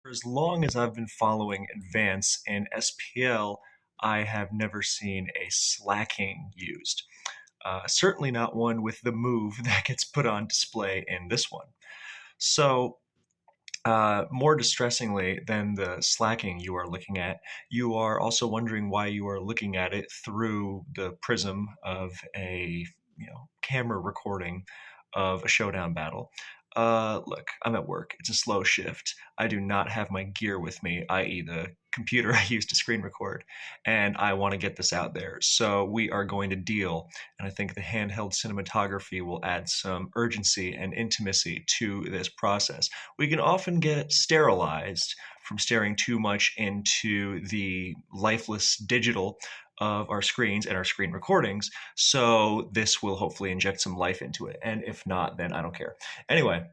For as long as I've been following Advance in SPL, I have never seen a slacking used. Certainly not one with the move that gets put on display in this one. So, more distressingly than the slacking you are looking at, you are also wondering why you are looking at it through the prism of a camera recording of a showdown battle. Look, I'm at work. It's a slow shift. I do not have my gear with me, i.e., the computer I use to screen record, and I want to get this out there. So we are going to deal, and I think the handheld cinematography will add some urgency and intimacy to this process. We can often get sterilized from staring too much into the lifeless digital of our screens and our screen recordings. So this will hopefully inject some life into it. And if not, then I don't care. Anyway,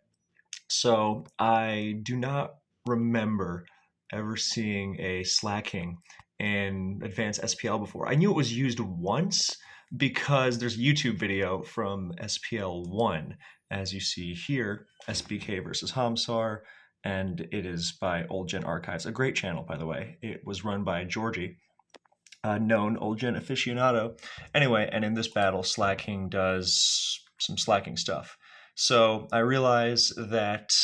so I do not remember ever seeing a slacking in advanced SPL before. I knew it was used once because there's a YouTube video from SPL 1, as you see here, SBK versus Hamsar, and it is by Old Gen Archives, a great channel, by the way. It was run by Georgie, a known Old Gen aficionado. Anyway, and in this battle, Slacking does some slacking stuff. So I realize that,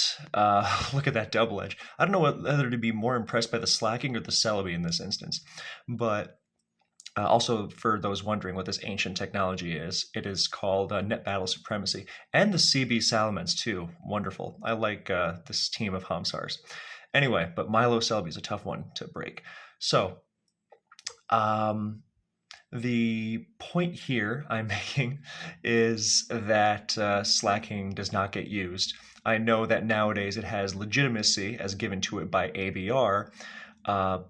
look at that double edge. I don't know whether to be more impressed by the slacking or the Celebi in this instance, but also for those wondering what this ancient technology is, it is called Net Battle Supremacy, and the CB Salamence too. Wonderful. I like this team of Hamsars. Anyway, but Milo Celebi is a tough one to break. So, the point here I'm making is that slacking does not get used. I know that nowadays it has legitimacy as given to it by ABR,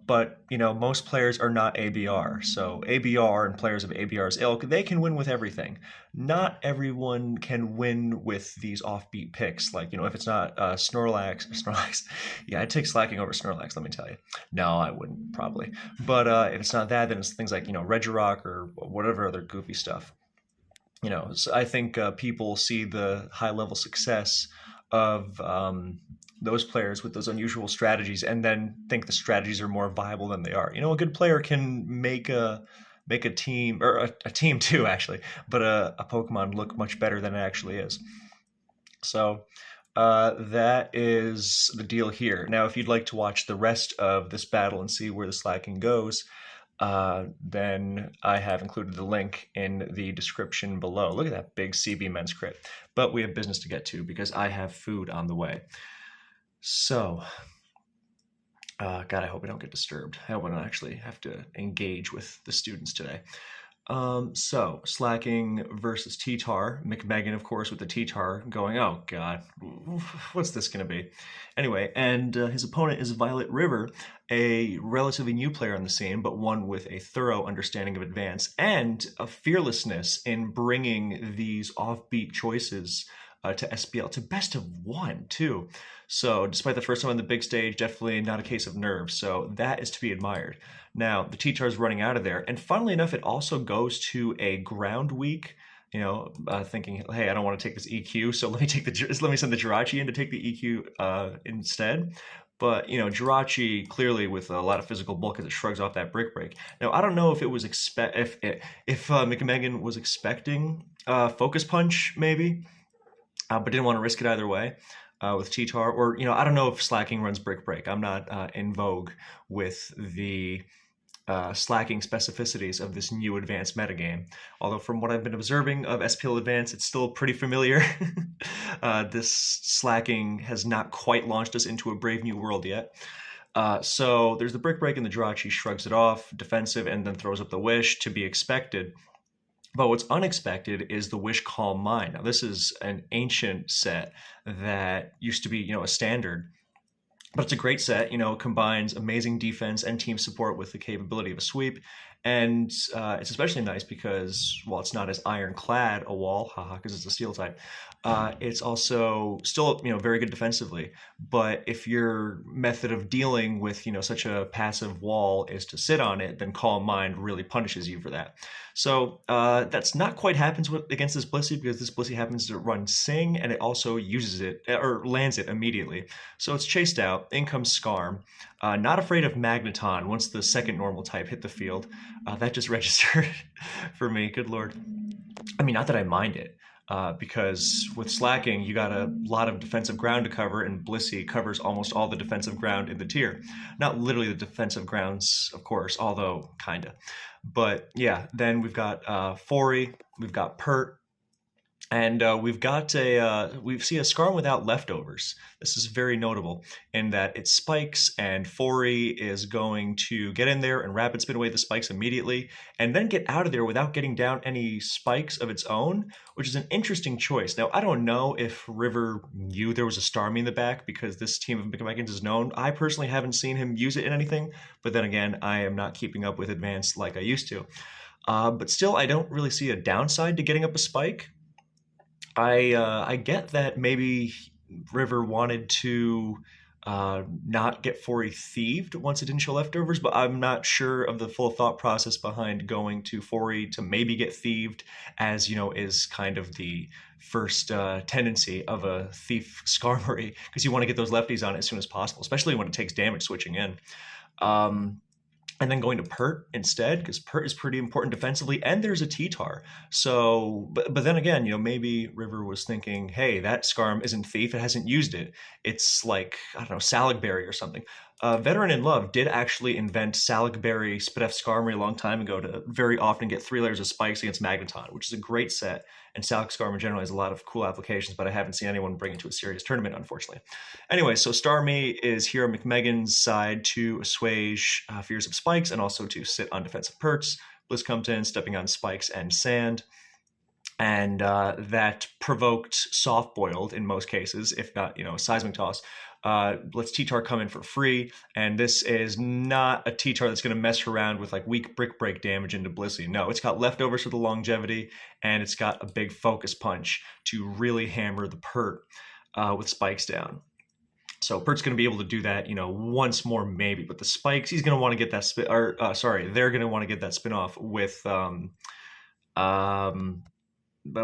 but most players are not ABR. So ABR and players of ABR's ilk, they can win with everything. Not everyone can win with these offbeat picks. Like, if it's not Snorlax, yeah, I'd take slacking over Snorlax, let me tell you. No, I wouldn't probably. But if it's not that, then it's things like, Regirock or whatever other goofy stuff. So I think people see the high level success of those players with those unusual strategies and then think the strategies are more viable than they are. A good player can make a team, or a team too, actually, but a Pokemon look much better than it actually is. So that is the deal here. Now, if you'd like to watch the rest of this battle and see where the slacking goes, then I have included the link in the description below. Look at that big CB men's crit. But we have business to get to because I have food on the way. So, God, I hope I don't get disturbed. I hope I don't actually have to engage with the students today. So, Slacking versus T-Tar. McMegan, of course, with the T-Tar going, oh, God, what's this going to be? Anyway, and his opponent is Violet River, a relatively new player on the scene, but one with a thorough understanding of Advance and a fearlessness in bringing these offbeat choices to SPL, to best of one, too. So despite the first time on the big stage, definitely not a case of nerves. So that is to be admired. Now, the T-Tar is running out of there. And funnily enough, it also goes to a ground weak, thinking, hey, I don't want to take this EQ, so let me send the Jirachi in to take the EQ instead. But, Jirachi clearly with a lot of physical bulk as it shrugs off that Brick Break. Now, I don't know if it was if McMegan was expecting Focus Punch, maybe, but didn't want to risk it either way with T-Tar. Or, I don't know if Slacking runs Brick Break. I'm not in vogue with the slacking specificities of this new advanced metagame. Although from what I've been observing of SPL Advance, it's still pretty familiar. This slacking has not quite launched us into a brave new world yet. So there's the Brick Break and the Jirachi shrugs it off, defensive, and then throws up the Wish, to be expected. But what's unexpected is the Wish Calm Mind. Now, this is an ancient set that used to be, a standard. But it's a great set, combines amazing defense and team support with the capability of a sweep. And it's especially nice because, while it's not as ironclad a wall, haha, because it's a steel type, it's also still, very good defensively. But if your method of dealing with, such a passive wall is to sit on it, then Calm Mind really punishes you for that. So that's not quite happens against this Blissey, because this Blissey happens to run Sing, and it also uses it, or lands it immediately. So it's chased out. out. In comes Scarm. Not afraid of Magneton once the second normal type hit the field. That just registered for me. Good lord. I mean, not that I mind it, because with Slacking, you got a lot of defensive ground to cover, and Blissey covers almost all the defensive ground in the tier. Not literally the defensive grounds, of course, although kinda. But yeah, then we've got Fori, we've got Pert, and we see a Scarm without leftovers. This is very notable in that it spikes, and Fori is going to get in there and rapid spin away the spikes immediately, and then get out of there without getting down any spikes of its own, which is an interesting choice. Now, I don't know if River knew there was a Starmie in the back, because this team of McMeggins is known. I personally haven't seen him use it in anything, but then again, I am not keeping up with Advanced like I used to. But still, I don't really see a downside to getting up a spike. I get that maybe River wanted to not get Fori thieved once it didn't show leftovers, but I'm not sure of the full thought process behind going to Fori to maybe get thieved, as is kind of the first tendency of a thief Skarmory, because you want to get those lefties on as soon as possible, especially when it takes damage switching in. And then going to Pert instead, because Pert is pretty important defensively, and there's a T-Tar. So, but then again, maybe River was thinking, hey, that Scarm isn't Thief, it hasn't used it. It's like, I don't know, Saligberry or something. Veteran in Love did actually invent Saligberry Spidef Skarmory a long time ago to very often get 3 layers of spikes against Magneton, which is a great set. And Salig Skarm in general has a lot of cool applications, but I haven't seen anyone bring it to a serious tournament, unfortunately. Anyway, so Starmie is here on McMegan's side to assuage fears of spikes and also to sit on defensive perts. Bliss comes in, stepping on spikes and sand. And that provoked Soft Boiled in most cases, if not, a Seismic Toss. Let's T-Tar come in for free, and this is not a T-Tar that's going to mess around with like weak Brick Break damage into Blissey. No, it's got leftovers for the longevity, and it's got a big focus punch to really hammer the Pert with spikes down. So Pert's going to be able to do that, once more maybe. But the spikes, he's going to want to get that spin, they're going to want to get that spin off with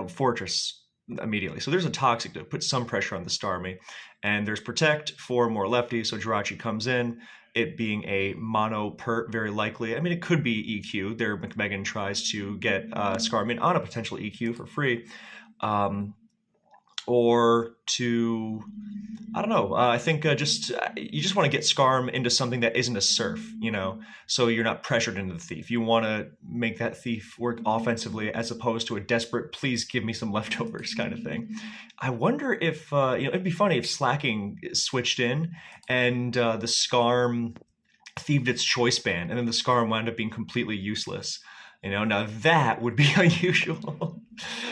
Fortress immediately. So there's a Toxic to put some pressure on the Starmie. And there's Protect for more lefties, so Jirachi comes in. It being a mono Pert, very likely. I mean, it could be EQ. There, McMegan tries to get Scarmin on a potential EQ for free. Or to, I don't know, I think you just want to get Scarm into something that isn't a Surf, so you're not pressured into the Thief. You want to make that Thief work offensively as opposed to a desperate, please give me some leftovers kind of thing. I wonder if, it'd be funny if Slacking switched in and the Scarm thieved its Choice Band, and then the Scarm wound up being completely useless. Now that would be unusual.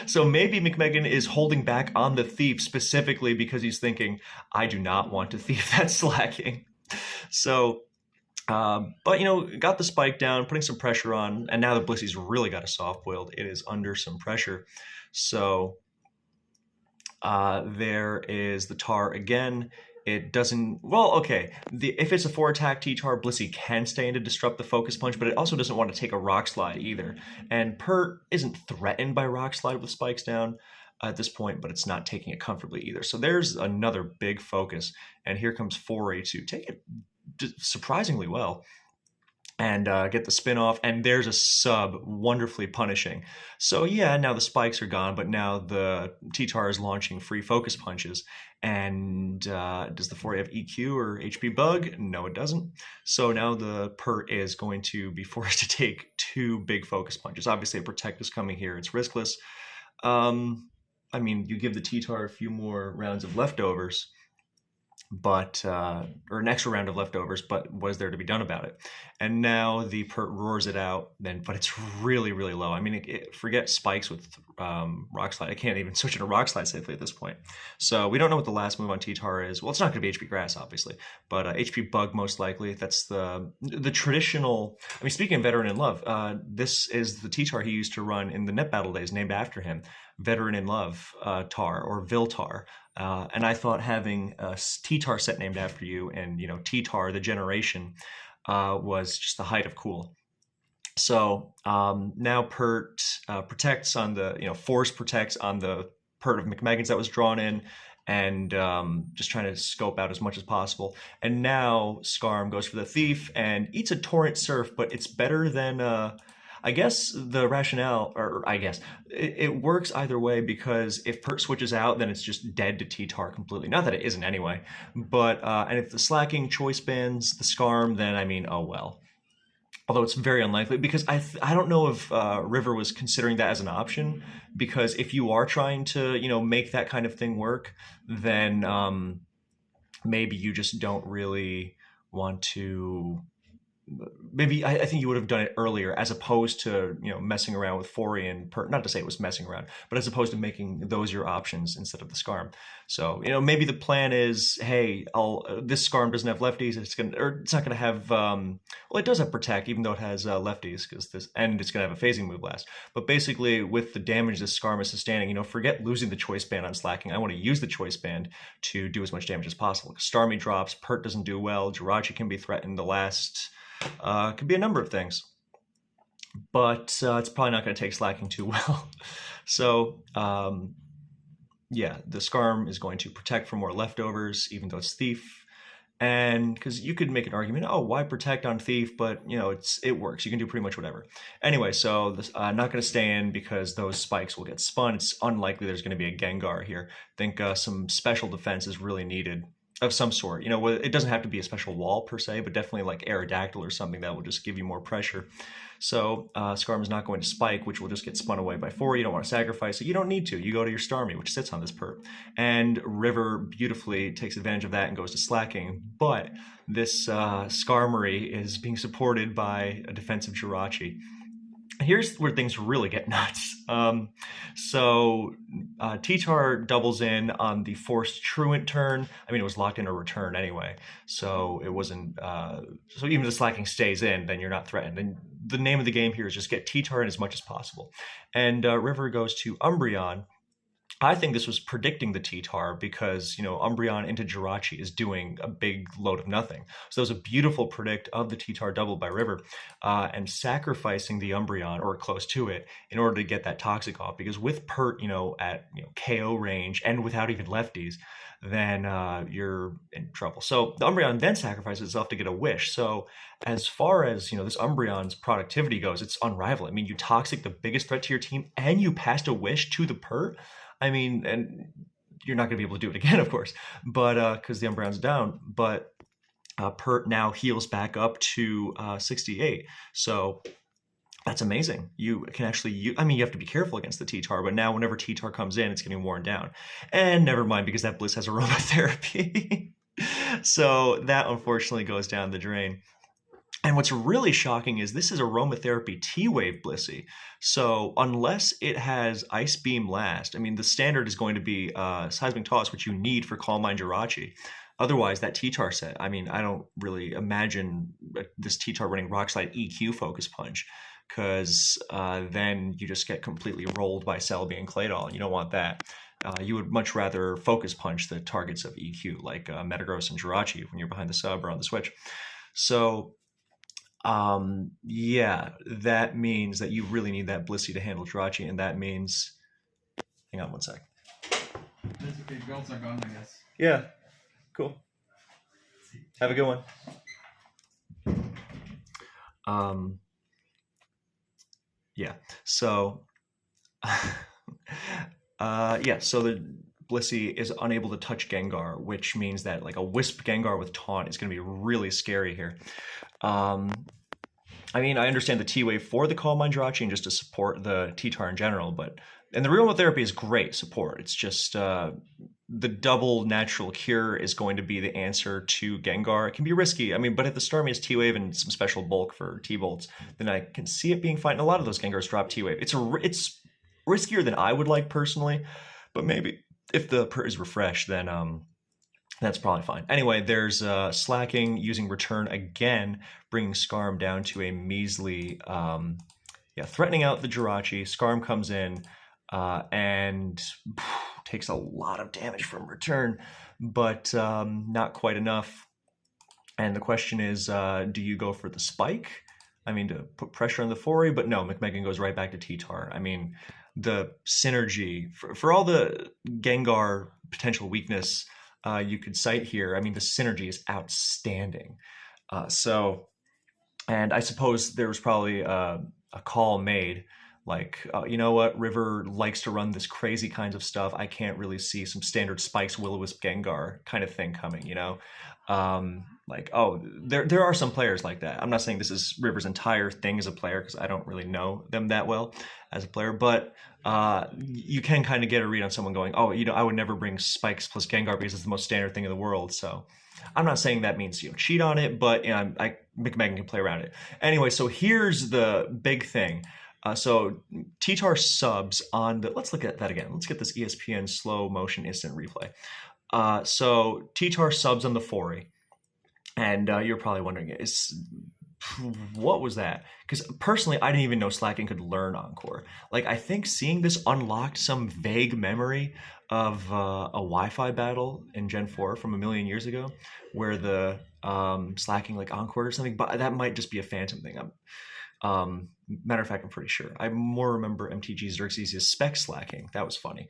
So maybe McMegan is holding back on the Thief specifically because he's thinking, I do not want to thief that Slacking. So, but got the spike down, putting some pressure on, and now the Blissey's really got a soft boiled. It is under some pressure. So there is the Tar again. It doesn't, if it's a 4-attack T-Tar, Blissey can stay in to disrupt the focus punch, but it also doesn't want to take a Rock Slide either. And Pert isn't threatened by Rock Slide with spikes down at this point, but it's not taking it comfortably either. So there's another big focus, and here comes Foray to take it surprisingly well and get the spin off, and there's a sub wonderfully punishing. So yeah, now the spikes are gone, but now the T-Tar is launching free focus punches. And does the Foray have EQ or HP bug? No, it doesn't. So now the Pert is going to be forced to take 2 big focus punches. Obviously, a Protect is coming here. It's riskless. I mean, you give the T-Tar a few more rounds of leftovers, but or an extra round of leftovers, but what is there to be done about it? And now the Pert roars it out, but it's really, really low. I mean, forget spikes with Rock Slide. I can't even switch it to Rock Slide safely at this point. So we don't know what the last move on T-Tar is. Well, it's not going to be HP Grass, obviously, but HP Bug most likely. That's the traditional. I mean, speaking of Veteran in Love, this is the T-Tar he used to run in the Net Battle days, named after him. Veteran in Love Tar or Viltar. And I thought having a T-Tar set named after you and, T-Tar, the generation, was just the height of cool. So now Pert protects on the, Force protects on the Pert of McMegan's that was drawn in. and just trying to scope out as much as possible. And now Skarm goes for the Thief and eats a Torrent Surf, but it's better than I guess the rationale, or I guess it works either way, because if Pert switches out, then it's just dead to T-Tar completely. Not that it isn't anyway, but and if the Slacking choice bans the Skarm, then I mean, oh well. Although it's very unlikely, because I don't know if River was considering that as an option, because if you are trying to make that kind of thing work, then maybe you just don't really want to. Maybe I think you would have done it earlier, as opposed to messing around with Fori and not to say it was messing around, but as opposed to making those your options instead of the Skarm. So maybe the plan is, hey, this Skarm doesn't have lefties. It's not gonna have. Well, it does have Protect, even though it has lefties, and it's gonna have a phasing move blast. But basically, with the damage this Skarm is sustaining, forget losing the choice band on Slacking. I want to use the choice band to do as much damage as possible. Starmie drops, Pert doesn't do well, Jirachi can be threatened. The last. Could be a number of things, but it's probably not going to take Slacking too well. So yeah, the Skarm is going to protect for more leftovers, even though it's Thief. And because you could make an argument, oh, why protect on Thief? But it works. You can do pretty much whatever. Anyway, so this not going to stay in because those spikes will get spun. It's unlikely there's going to be a Gengar here. I think some special defense is really needed. Of some sort, it doesn't have to be a special wall per se, but definitely like Aerodactyl or something that will just give you more pressure. So Skarm is not going to spike, which will just get spun away by 4. You don't want to sacrifice it. You don't need to. You go to your Starmie, which sits on this Pert. And River beautifully takes advantage of that and goes to Slacking. But this Skarmory is being supported by a defensive Jirachi. Here's where things really get nuts. So T-Tar doubles in on the forced Truant turn. I mean, it was locked in a return anyway, so it wasn't. So even if the Slacking stays in, then you're not threatened. And the name of the game here is just get T-Tar in as much as possible. And River goes to Umbreon. I think this was predicting the T-Tar, because, Umbreon into Jirachi is doing a big load of nothing. So that was a beautiful predict of the T-Tar double by River, and sacrificing the Umbreon, or close to it, in order to get that Toxic off. Because with Pert, at KO range, and without even lefties, then you're in trouble. So the Umbreon then sacrifices itself to get a Wish. So as far as this Umbreon's productivity goes, it's unrivaled. I mean, you Toxic the biggest threat to your team, and you passed a Wish to the Pert. I mean, and you're not going to be able to do it again, of course, but because the Umbreon's down. But Pert now heals back up to 68. So that's amazing. You can actually, you have to be careful against the T-Tar, but now whenever T-Tar comes in, it's getting worn down. And never mind, because that Bliss has aromatherapy. So that unfortunately goes down the drain. And what's really shocking is this is aromatherapy T-Wave Blissey. So unless it has Ice Beam Last, I mean, the standard is going to be Seismic Toss, which you need for Calm Mind Jirachi. Otherwise, that T-Tar set, I mean, I don't really imagine this T-Tar running Rock Slide EQ Focus Punch, because then you just get completely rolled by Celebi and Claydol, and you don't want that. You would much rather Focus Punch the targets of EQ, like Metagross and Jirachi when you're behind the sub or on the switch. So yeah, that means that you really need that Blissey to handle Jirachi, and that means, hang on one sec. That's okay, belts are gone, I guess. Yeah, cool. Have a good one. Yeah, so, yeah, so the Blissey is unable to touch Gengar, which means that like a Wisp Gengar with Taunt is going to be really scary here. I mean, I understand the T-Wave for the Calm Mind Jirachi and just to support the T-Tar in general, and the aromatherapy is great support. It's just the double natural cure is going to be the answer to Gengar. It can be risky. I mean, but if the Starmie is T-Wave and some special bulk for T-Bolts, then I can see it being fine. And a lot of those Gengars drop T-Wave. It's riskier than I would like personally, but maybe if the Pert is refreshed, then that's probably fine. Anyway, there's Slacking using Return again, bringing Skarm down to a measly, threatening out the Jirachi. Skarm comes in and takes a lot of damage from Return, but not quite enough. And the question is, do you go for the Spike? I mean, to put pressure on the Fori, but no, McMegan goes right back to T-Tar. I mean, the synergy for all the Gengar potential weakness you could cite here, I mean, the synergy is outstanding. So, and I suppose there was probably a call made like, you know what, River likes to run this crazy kinds of stuff. I can't really see some standard Spikes Will-O-Wisp Gengar kind of thing coming, you know? Like, oh, there are some players like that. I'm not saying this is River's entire thing as a player because I don't really know them that well as a player, but you can kind of get a read on someone going, oh, you know, I would never bring Spikes plus Gengar because it's the most standard thing in the world. So I'm not saying that means you know, cheat on it, but you know, McMegan can play around it. Anyway, so here's the big thing. So T-Tar subs on the, let's look at that again. Let's get this ESPN slow motion instant replay. So T-Tar subs on the Fori, and you're probably wondering, what was that? Because personally, I didn't even know Slaking could learn Encore. Like, I think seeing this unlocked some vague memory of a Wi-Fi battle in Gen 4 from a million years ago, where the Slaking like Encore or something, but that might just be a phantom thing. Matter of fact, I'm pretty sure. I more remember MTG Xerxes' spec Slaking. That was funny.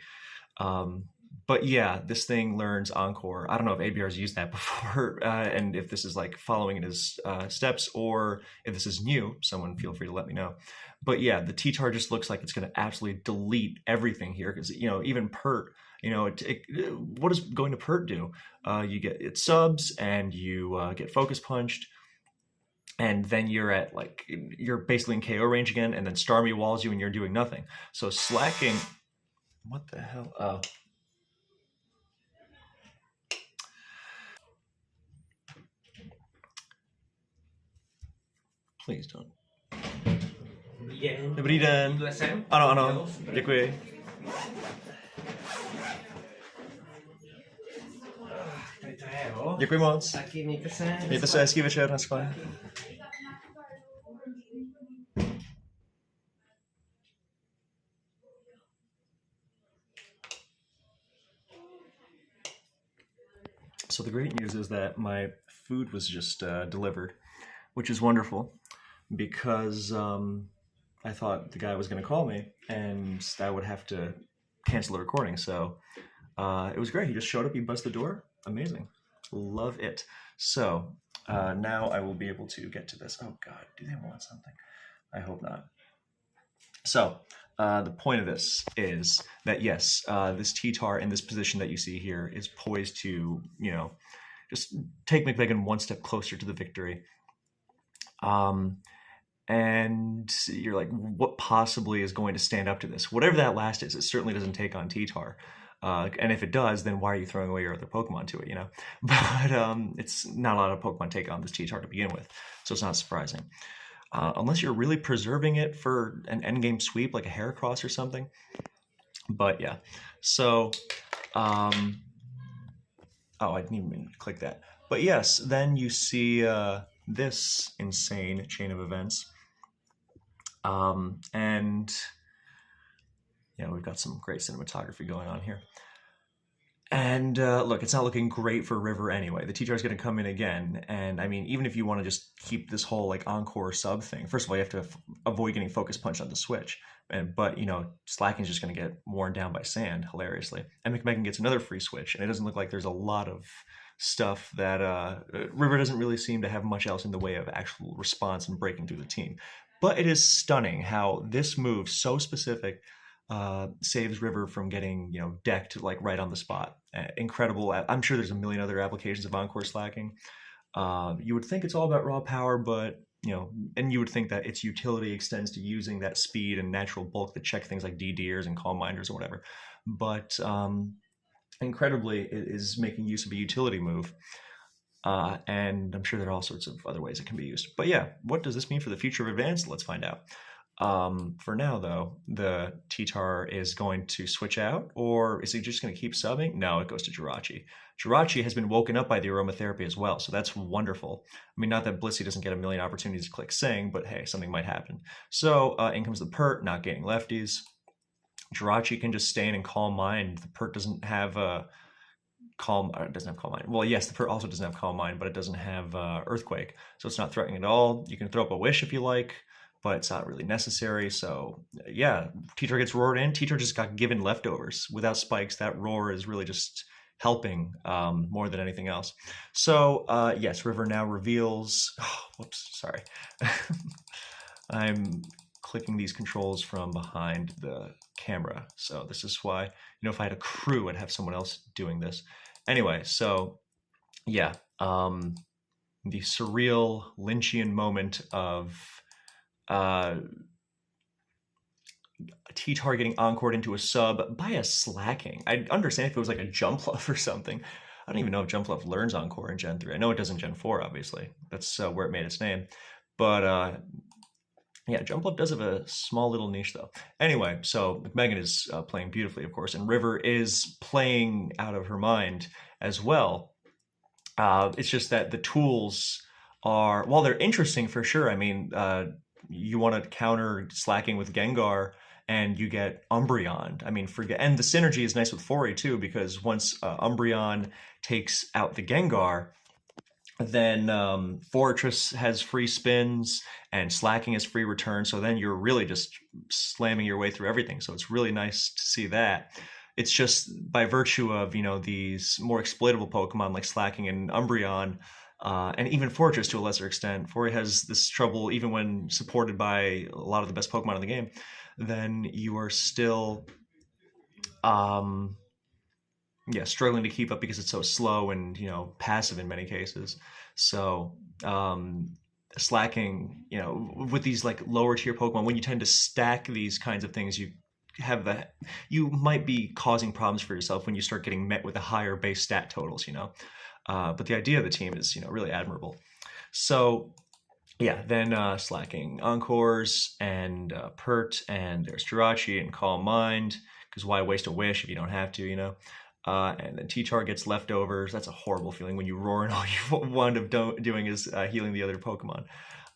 But yeah, this thing learns Encore. I don't know if ABR's used that before, and if this is like following in his steps, or if this is new. Someone feel free to let me know. But yeah, the T-Tar just looks like it's going to absolutely delete everything here because you know even Pert. You know, what does going to Pert do? You get it subs and you get focus punched, and then you're at like you're basically in KO range again, and then Starmie walls you and you're doing nothing. So Slaking, what the hell? Please don't. Dobrý den. Ano, ano. Děkuji. Tady to je, jo? Děkuji moc. Taky mějte se. Mějte se hezký večer, naschle. So the great news is that my food was just delivered, which is wonderful because I thought the guy was going to call me and I would have to cancel the recording. So it was great. He just showed up, he buzzed the door. Amazing. Love it. So now I will be able to get to this. Oh God, do they want something? I hope not. So the point of this is that yes, this T-Tar in this position that you see here is poised to, you know, just take McMegan one step closer to the victory. And you're like, what possibly is going to stand up to this? Whatever that last is, it certainly doesn't take on T-Tar. And if it does, then why are you throwing away your other Pokemon to it, you know? But it's not a lot of Pokemon take on this T-Tar to begin with, so it's not surprising. Unless you're really preserving it for an endgame sweep, like a Heracross or something. But yeah, so, oh, I didn't even click that. But yes, then you see this insane chain of events. And, you know, we've got some great cinematography going on here. And look, it's not looking great for River anyway. The T-Tar is going to come in again. And I mean, even if you want to just keep this whole like Encore sub thing, first of all, you have to avoid getting focus punched on the switch. But, you know, Slaking's just going to get worn down by sand, hilariously. And McMegan gets another free switch. And it doesn't look like there's a lot of stuff that River doesn't really seem to have much else in the way of actual response and breaking through the team. But it is stunning how this move, so specific, saves River from getting, you know, decked like right on the spot. Incredible. I'm sure there's a million other applications of Encore Slaking. You would think it's all about raw power, but you know, and you would think that its utility extends to using that speed and natural bulk to check things like DDers and Calm Minders or whatever. But incredibly, it is making use of a utility move. And I'm sure there are all sorts of other ways it can be used. But yeah, what does this mean for the future of Advanced? Let's find out. For now, though, the T-Tar is going to switch out, or is he just going to keep subbing? No, it goes to Jirachi. Jirachi has been woken up by the aromatherapy as well, so that's wonderful. I mean, not that Blissey doesn't get a million opportunities to click Sing, but hey, something might happen. So in comes the Pert, not gaining lefties. Jirachi can just stay in and Calm Mind. The Pert doesn't have a calm. It doesn't have calm mind. Well, yes, the Pert also doesn't have calm mind, but it doesn't have earthquake, so it's not threatening at all. You can throw up a wish if you like, but it's not really necessary. So yeah, Teacher gets roared in. Teacher just got given leftovers without spikes. That roar is really just helping more than anything else. So yes, River now reveals. Oh, whoops, sorry. I'm clicking these controls from behind the camera. So this is why, if I had a crew, I'd have someone else doing this. Anyway, so yeah, the surreal Lynchian moment of uh, T-Tar getting encored into a sub by a slacking. I'd understand if it was like a jump fluff or something. I don't even know if jump fluff learns Encore in Gen 3. I know it does in Gen 4, obviously. That's where it made its name. But yeah, jump fluff does have a small little niche though. Anyway, so McMegan is playing beautifully, of course, and River is playing out of her mind as well. It's just that the tools are, while they're interesting for sure. I mean, you want to counter slacking with Gengar, and you get Umbreon. I mean, forget, and the synergy is nice with Fori too, because once Umbreon takes out the Gengar, then Fortress has free spins and Slacking has free return. So then you're really just slamming your way through everything. So it's really nice to see that. It's just by virtue of, these more exploitable Pokemon like Slacking and Umbreon, and even Fortress to a lesser extent. Fori has this trouble even when supported by a lot of the best Pokemon in the game. Then you are still struggling to keep up because it's so slow and passive in many cases. So Slacking, with these like lower tier Pokemon, when you tend to stack these kinds of things, you might be causing problems for yourself when you start getting met with the higher base stat totals. But the idea of the team is really admirable. So yeah, then Slacking Encores and Pert, and there's Jirachi and Calm Mind, because why waste a wish if you don't have to, and then T-Tar gets leftovers. That's a horrible feeling when you roar and all you wind up doing is healing the other Pokemon.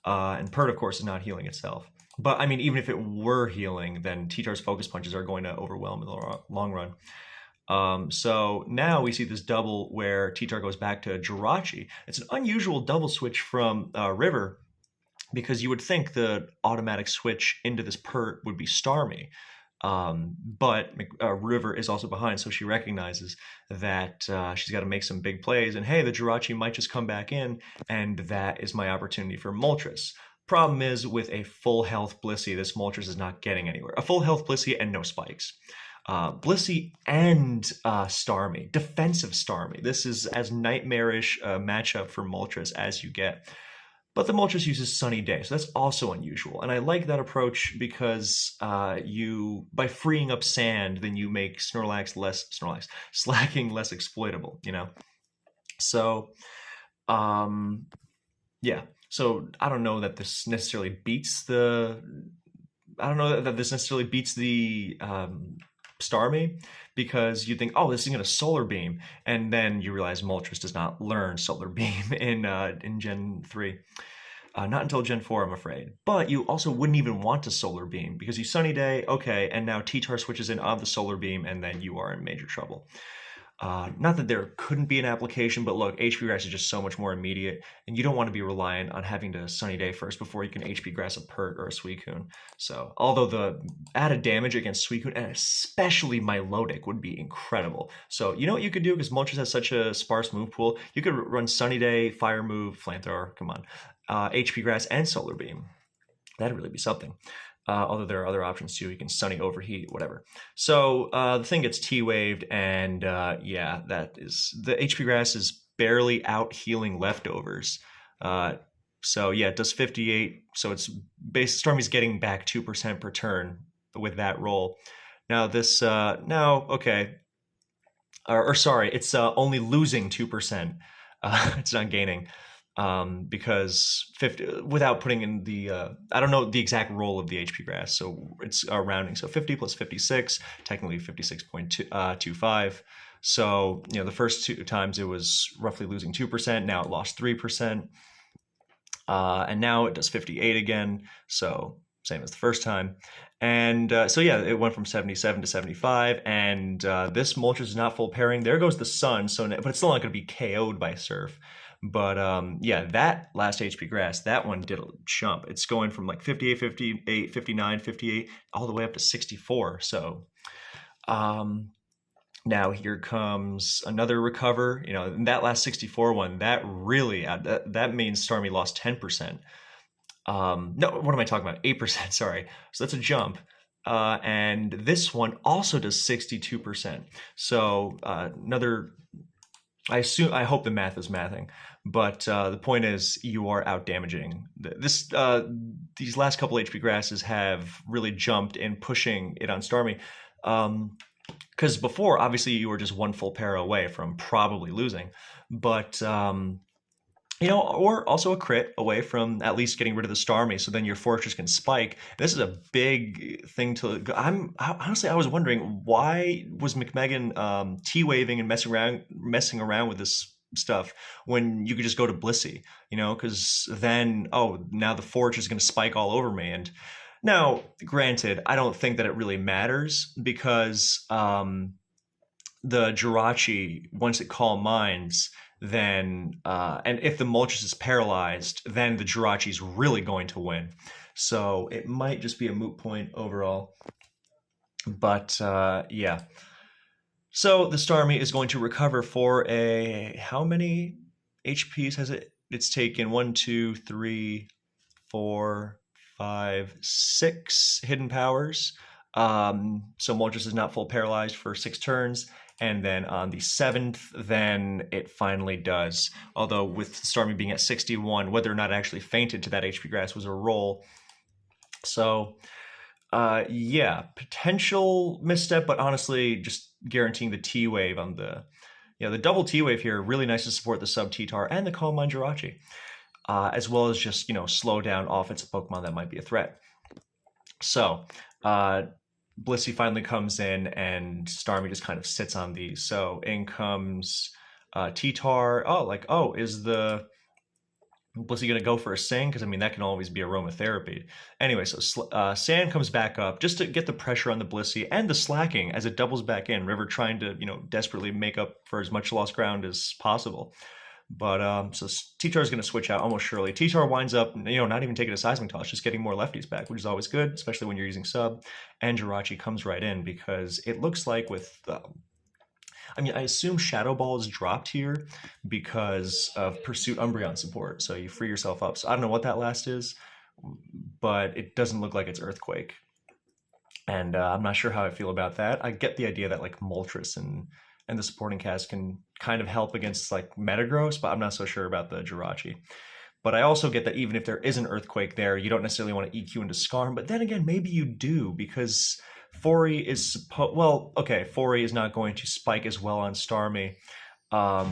And Pert, of course, is not healing itself. But I mean, even if it were healing, then T-Tar's focus punches are going to overwhelm in the long run. So now we see this double where T-Tar goes back to Jirachi. It's an unusual double switch from River, because you would think the automatic switch into this Pert would be Starmie. But River is also behind, so she recognizes that she's got to make some big plays. And hey, the Jirachi might just come back in, and that is my opportunity for Moltres. Problem is, with a full health Blissey, this Moltres is not getting anywhere. A full health Blissey and no spikes. Blissey and Starmie, defensive Starmie. This is as nightmarish a matchup for Moltres as you get. But the Moltres uses Sunny Day, so that's also unusual. And I like that approach because by freeing up sand, then you make Slacking less exploitable, So, yeah. So I don't know that this necessarily beats the Starmie, because you think, oh, this is going to Solar Beam, and then you realize Moltres does not learn Solar Beam in Gen 3. Not until Gen 4, I'm afraid. But you also wouldn't even want to Solar Beam, because you Sunny Day, okay, and now T-Tar switches in on the Solar Beam, and then you are in major trouble. Not that there couldn't be an application, but look, HP Grass is just so much more immediate, and you don't want to be reliant on having to Sunny Day first before you can HP Grass a Pert or a Suicune. So, although the added damage against Suicune, and especially Milotic, would be incredible. So, you know what you could do, because Moltres has such a sparse move pool? You could run Sunny Day, Fire Move, Flamethrower, come on, HP Grass, and Solar Beam. That'd really be something. Although there are other options too. You can Sunny, Overheat, whatever. So the thing gets T-waved, and yeah, that is, the HP Grass is barely out healing leftovers. So yeah, it does 58. So it's Stormy's getting back 2% per turn with that roll. Now this okay, or sorry, it's only losing 2%. It's not gaining. Because 50, without putting in the, I don't know the exact role of the HP Grass, so it's rounding. So 50 plus 56, technically 56.25. So, the first two times it was roughly losing 2%. Now it lost 3%. And now it does 58 again. So same as the first time. And so yeah, it went from 77 to 75, and this Moltres is not full pairing. There goes the Sun, so but it's still not going to be KO'd by Surf. But yeah, that last HP grass, that one did a jump. It's going from like 58, 58, 59, 58, all the way up to 64. So um, now here comes another recover. You know, that last 64 one, that really, that means Starmie lost 10%. No, what am I talking about? 8%, sorry. So that's a jump. And this one also does 62%. So another, I hope the math is mathing, but the point is you are out damaging. These last couple HP grasses have really jumped in pushing it on Starmie. Because before, obviously, you were just one full pair away from probably losing. But or also a crit away from at least getting rid of the Starmie, so then your Fortress can spike. This is a big thing to. Honestly, I was wondering why was McMegan T-waving and messing around with this stuff when you could just go to Blissey, because then now the Fortress is going to spike all over me. And now, granted, I don't think that it really matters because the Jirachi, once it calm minds, then and if the Moltres is paralyzed, then the Jirachi's really going to win. So it might just be a moot point overall. But yeah. So the Starmie is going to recover for how many HPs has it? It's taken 1, 2, 3, 4, 5, 6 hidden powers. So Moltres is not full paralyzed for 6 turns. And then on the 7th, then it finally does. Although with Starmie being at 61, whether or not it actually fainted to that HP grass was a roll. So yeah, potential misstep, but honestly, just guaranteeing the T wave on the double T wave here. Really nice to support the sub T-Tar and the Calm Mind Jirachi, as well as just slow down offensive Pokemon that might be a threat. So Blissey finally comes in, and Starmie just kind of sits on these. So in comes T-Tar. Is the Blissey going to go for a Sing? Because, that can always be aromatherapy. Anyway, so Sand comes back up just to get the pressure on the Blissey and the Slaking as it doubles back in. River trying to, desperately make up for as much lost ground as possible. But so T-Tar is going to switch out almost surely. T-Tar winds up, not even taking a Seismic Toss, just getting more lefties back, which is always good, especially when you're using sub. And Jirachi comes right in because it looks like with, I assume Shadow Ball is dropped here because of Pursuit Umbreon support. So you free yourself up. So I don't know what that last is, but it doesn't look like it's Earthquake. And I'm not sure how I feel about that. I get the idea that like Moltres and the supporting cast can kind of help against like Metagross, but I'm not so sure about the Jirachi. But I also get that even if there is an Earthquake there, you don't necessarily want to EQ into Scarm. But then again, maybe you do, because Fori is Fori is not going to spike as well on Starmie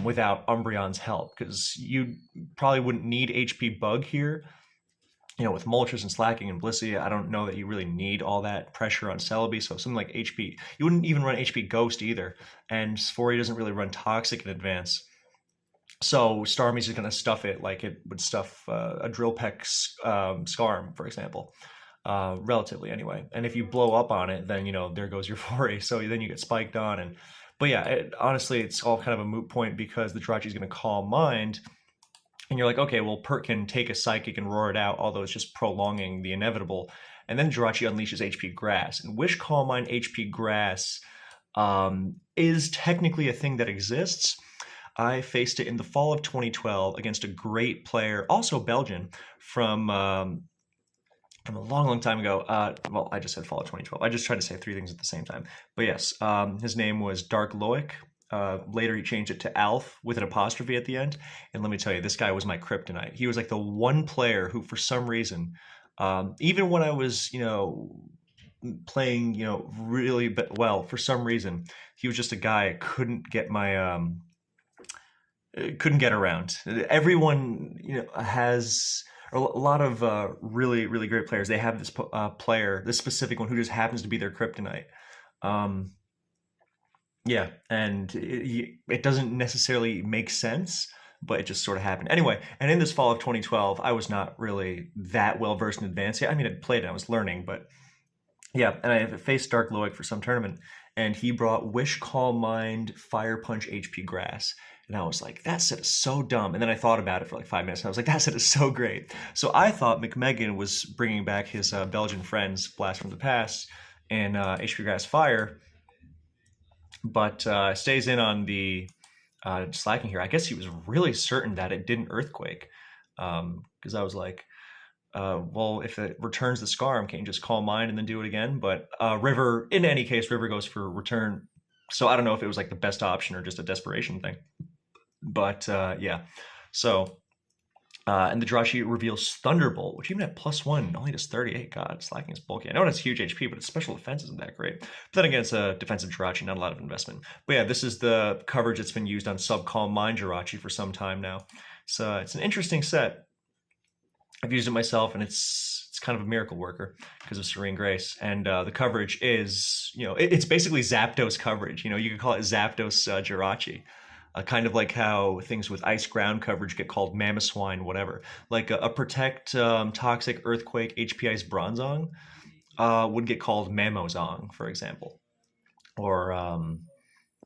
without Umbreon's help, because you probably wouldn't need HP Bug here. With Moltres and Slaking and Blissey, I don't know that you really need all that pressure on Celebi. So something like HP, you wouldn't even run HP Ghost either. And Safori doesn't really run Toxic in advance. So Starmie's just going to stuff it like it would stuff a Drill Peck Scarm, for example. Relatively anyway. And if you blow up on it, then, there goes your Fori. So then you get spiked on. But yeah, honestly, it's all kind of a moot point because the Jirachi is going to Calm Mind. And you're like, okay, well, Pert can take a Psychic and roar it out, although it's just prolonging the inevitable. And then Jirachi unleashes HP Grass. And Wish Calm Mind HP Grass is technically a thing that exists. I faced it in the fall of 2012 against a great player, also Belgian, from a long, long time ago. I just said fall of 2012. I just tried to say 3 things at the same time. But yes, his name was Dark Loic. Later he changed it to Alf with an apostrophe at the end. And let me tell you, this guy was my kryptonite. He was like the one player who, for some reason, even when I was, playing, really well, for some reason, he was just a guy I couldn't get around. Everyone, has a lot of really, really great players. They have this player, this specific one, who just happens to be their kryptonite. Yeah, and it doesn't necessarily make sense, but it just sort of happened. Anyway, and in this fall of 2012, I was not really that well versed in Advanced yet. I'd played it, I was learning, but Yeah, and I faced Dark Loic for some tournament, and he brought Wish, Calm Mind, Fire Punch, HP Grass. And I was like, that set is so dumb. And then I thought about it for like 5 minutes, and I was like, that set is so great. So I thought McMegan was bringing back his Belgian friends, Blast from the Past, and HP Grass Fire, but stays in on the slacking here. I guess he was really certain that it didn't Earthquake, because I was like, well, if it returns the Scarm, can't you just call mine and then do it again? But River, in any case, River goes for return. So I don't know if it was like the best option or just a desperation thing. But yeah, so and the draw sheet reveals Thunderbolt, which even at +1 only does 38. God, slacking is bulky. I know it has huge HP, but its special defense isn't that great. But then again, it's a defensive Jirachi, not a lot of investment. But yeah, this is the coverage that's been used on Sub-Calm Mind Jirachi for some time now. So it's an interesting set. I've used it myself, and it's kind of a miracle worker because of Serene Grace. And the coverage is, it's basically Zapdos coverage. You could call it Zapdos Jirachi. Kind of like how things with ice ground coverage get called Mamoswine, whatever. Like a Protect, Toxic, Earthquake, HP Ice Bronzong would get called Mamozong, for example. Or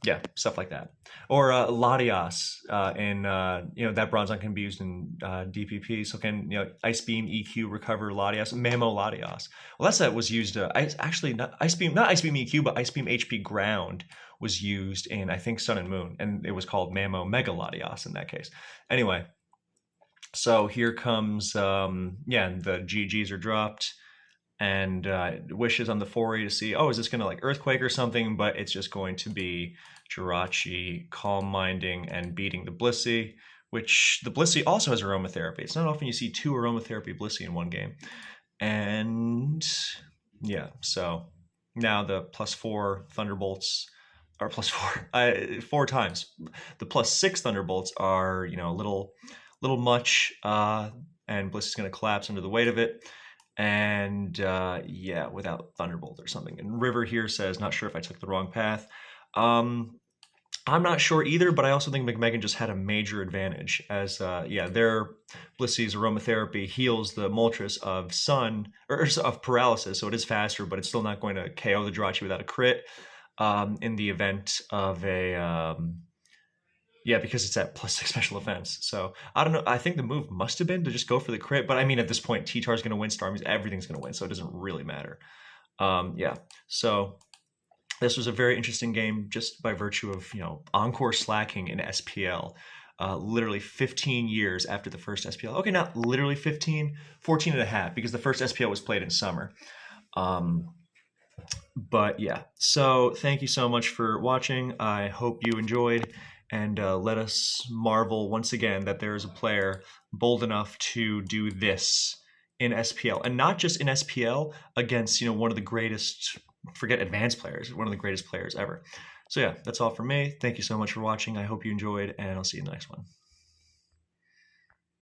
yeah, stuff like that. Or Latias, and that Bronzong can be used in DPP, so can Ice Beam, EQ, recover Latias, Mamo Latias. Well, that set was used. Actually, not Ice Beam EQ, but Ice Beam HP Ground was used in, I think, Sun and Moon, and it was called Mamo Mega Latias in that case. Anyway, so here comes the GGs are dropped. And wishes on the 4E to see, is this going to like Earthquake or something? But it's just going to be Jirachi, Calm Minding, and beating the Blissey, which the Blissey also has Aromatherapy. It's not often you see 2 Aromatherapy Blissey in one game. And yeah, so now the +4 Thunderbolts are +4, 4 times. The +6 Thunderbolts are, a little much, and Bliss is going to collapse under the weight of it. And yeah, without Thunderbolt or something. And River here says, not sure if I took the wrong path. I'm not sure either, but I also think McMegan just had a major advantage as, their Blissey's Aromatherapy heals the Moltres of Sun, or of Paralysis, so it is faster, but it's still not going to KO the Jirachi without a crit in the event of a... because it's at +6 special defense. So I don't know. I think the move must have been to just go for the crit. But I mean, at this point, T-Tar's going to win, Starmie's, everything's going to win. So it doesn't really matter. So this was a very interesting game just by virtue of, Encore slacking in SPL. Literally 15 years after the first SPL. Okay, not literally 15, 14 and a half, because the first SPL was played in summer. But yeah, so thank you so much for watching. I hope you enjoyed. And let us marvel once again that there is a player bold enough to do this in SPL. And not just in SPL, against one of the greatest, forget advanced players, one of the greatest players ever. So yeah, that's all from me. Thank you so much for watching. I hope you enjoyed, and I'll see you in the next one.